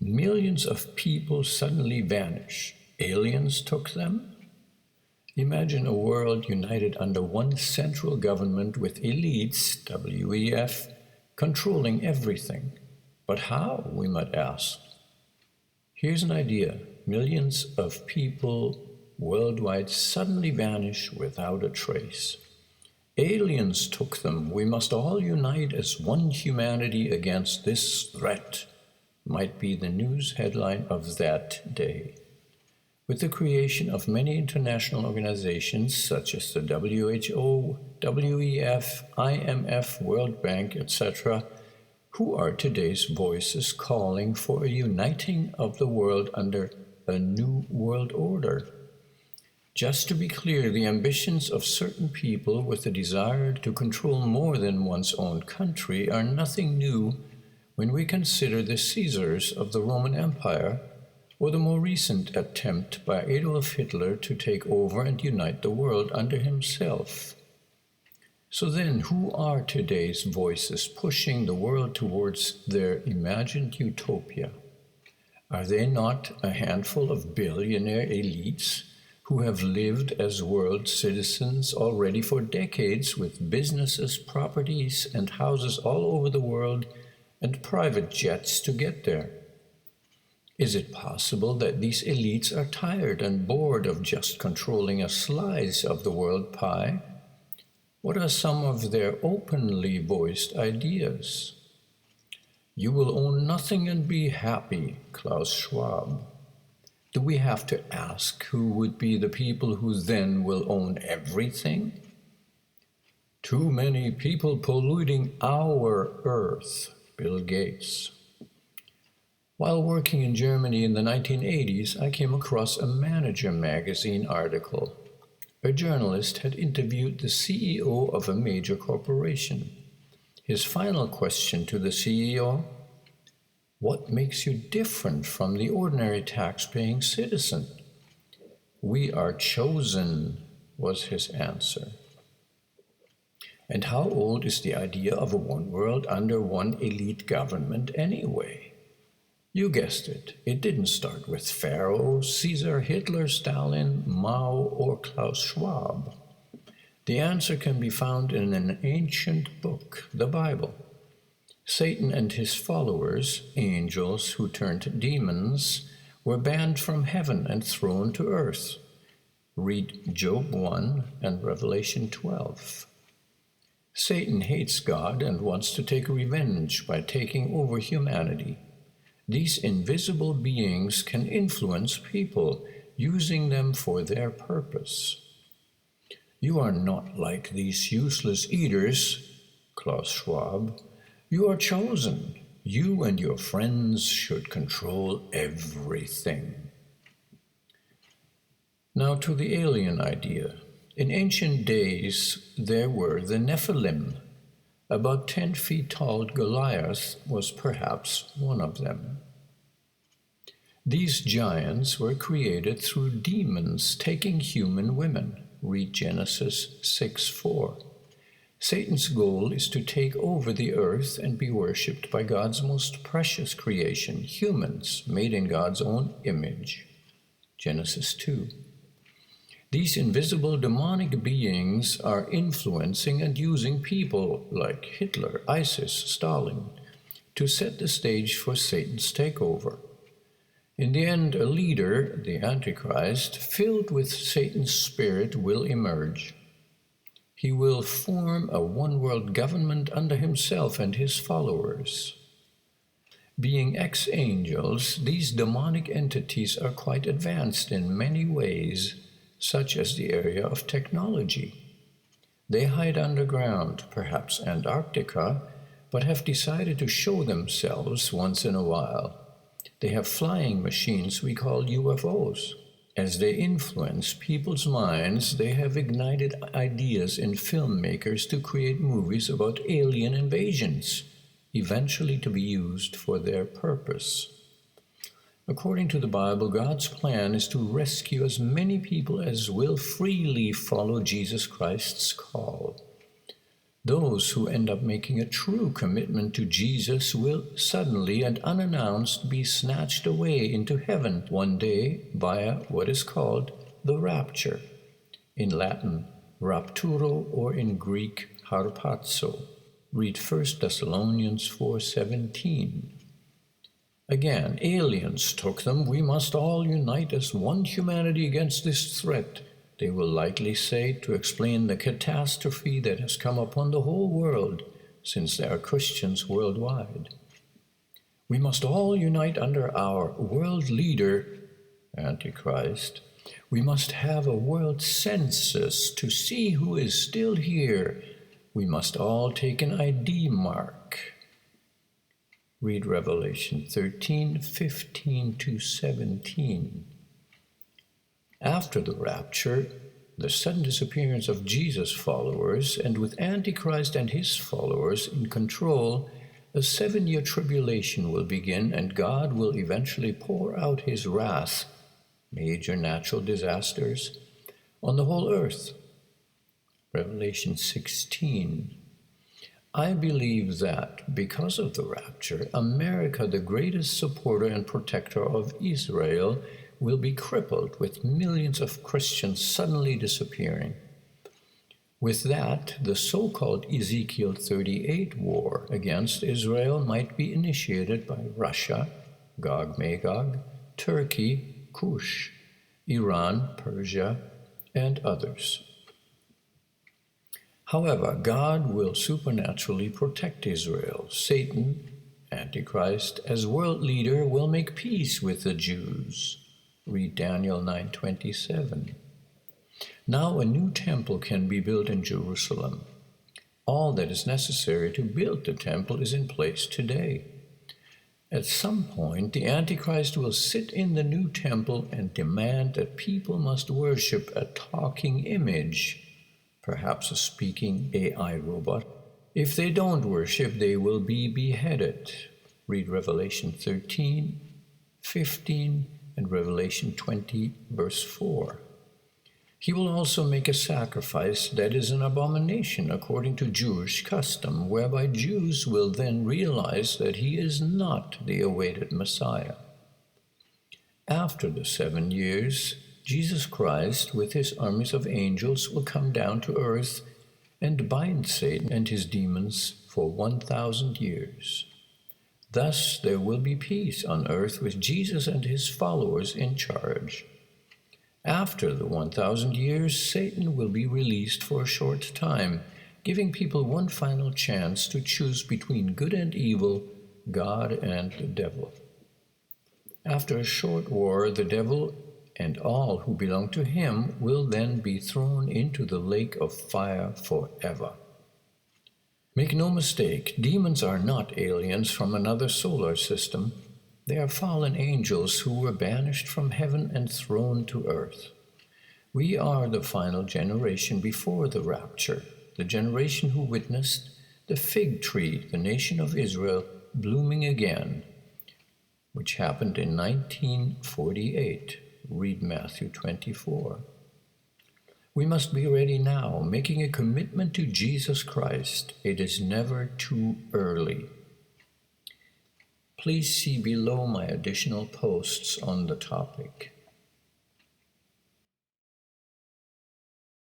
Millions of people suddenly vanish. Aliens took them? Imagine a world united under one central government with elites, WEF, controlling everything. But how, we might ask? Here's an idea. Millions of people worldwide suddenly vanish without a trace. Aliens took them. We must all unite as one humanity against this threat, might be the news headline of that day. With the creation of many international organizations such as the WHO, WEF, IMF, World Bank, etc., who are today's voices calling for a uniting of the world under a new world order? Just to be clear, the ambitions of certain people with a desire to control more than one's own country are nothing new when we consider the Caesars of the Roman Empire, or the more recent attempt by Adolf Hitler to take over and unite the world under himself. So then, who are today's voices pushing the world towards their imagined utopia? Are they not a handful of billionaire elites who have lived as world citizens already for decades with businesses, properties, and houses all over the world and private jets to get there? Is it possible that these elites are tired and bored of just controlling a slice of the world pie? What are some of their openly voiced ideas? You will own nothing and be happy, Klaus Schwab. Do we have to ask who would be the people who then will own everything? Too many people polluting our earth, Bill Gates. While working in Germany in the 1980s, I came across a Manager magazine article. A journalist had interviewed the CEO of a major corporation. His final question to the CEO: "What makes you different from the ordinary tax-paying citizen?" "We are chosen," was his answer. And how old is the idea of a one world under one elite government anyway? You guessed it. It didn't start with Pharaoh, Caesar, Hitler, Stalin, Mao, or Klaus Schwab. The answer can be found in an ancient book, the Bible. Satan and his followers, angels who turned demons, were banned from heaven and thrown to earth. Read Job 1 and Revelation 12. Satan hates God and wants to take revenge by taking over humanity. These invisible beings can influence people, using them for their purpose. You are not like these useless eaters, Klaus Schwab. You are chosen. You and your friends should control everything. Now to the alien idea. In ancient days, there were the Nephilim. About 10 feet tall Goliath was perhaps one of them. These giants were created through demons taking human women. Read Genesis 6:4. Satan's goal is to take over the earth and be worshipped by God's most precious creation, humans made in God's own image. Genesis 2. These invisible demonic beings are influencing and using people like Hitler, ISIS, Stalin to set the stage for Satan's takeover. In the end, a leader, the Antichrist, filled with Satan's spirit will emerge. He will form a one-world government under himself and his followers. Being ex-angels, these demonic entities are quite advanced in many ways, such as the area of technology. They hide underground, perhaps Antarctica, but have decided to show themselves once in a while. They have flying machines we call UFOs. As they influence people's minds, they have ignited ideas in filmmakers to create movies about alien invasions, eventually to be used for their purpose. According to the Bible, God's plan is to rescue as many people as will freely follow Jesus Christ's call. Those who end up making a true commitment to Jesus will suddenly and unannounced be snatched away into heaven one day via what is called the rapture. In Latin, rapturo, or in Greek, harpazo. Read 1 Thessalonians 4:17. Again, aliens took them. We must all unite as one humanity against this threat, they will likely say, to explain the catastrophe that has come upon the whole world, since there are Christians worldwide. We must all unite under our world leader, Antichrist. We must have a world census to see who is still here. We must all take an ID mark. Read Revelation 13:15-17. After the rapture, the sudden disappearance of Jesus' followers, and with Antichrist and his followers in control, a 7-year tribulation will begin, and God will eventually pour out his wrath, major natural disasters, on the whole earth. Revelation 16. I believe that, because of the rapture, America, the greatest supporter and protector of Israel, will be crippled with millions of Christians suddenly disappearing. With that, the so-called Ezekiel 38 war against Israel might be initiated by Russia, Gog-Magog, Turkey, Cush, Iran, Persia, and others. However, God will supernaturally protect Israel. Satan, Antichrist, as world leader, will make peace with the Jews. Read Daniel 9:27. Now a new temple can be built in Jerusalem. All that is necessary to build the temple is in place today. At some point, the Antichrist will sit in the new temple and demand that people must worship a talking image, perhaps a speaking AI robot. If they don't worship, they will be beheaded. Read Revelation 13:15 and Revelation 20, verse 4. He will also make a sacrifice that is an abomination according to Jewish custom, whereby Jews will then realize that he is not the awaited Messiah. After the 7 years, Jesus Christ, with his armies of angels, will come down to earth and bind Satan and his demons for 1,000 years. Thus there will be peace on earth with Jesus and his followers in charge. After the 1,000 years, Satan will be released for a short time, giving people one final chance to choose between good and evil, God and the devil. After a short war, the devil and all who belong to him will then be thrown into the lake of fire forever. Make no mistake, demons are not aliens from another solar system. They are fallen angels who were banished from heaven and thrown to earth. We are the final generation before the rapture, the generation who witnessed the fig tree, the nation of Israel, blooming again, which happened in 1948. Read Matthew 24. We must be ready now, making a commitment to Jesus Christ. It is never too early. Please see below my additional posts on the topic.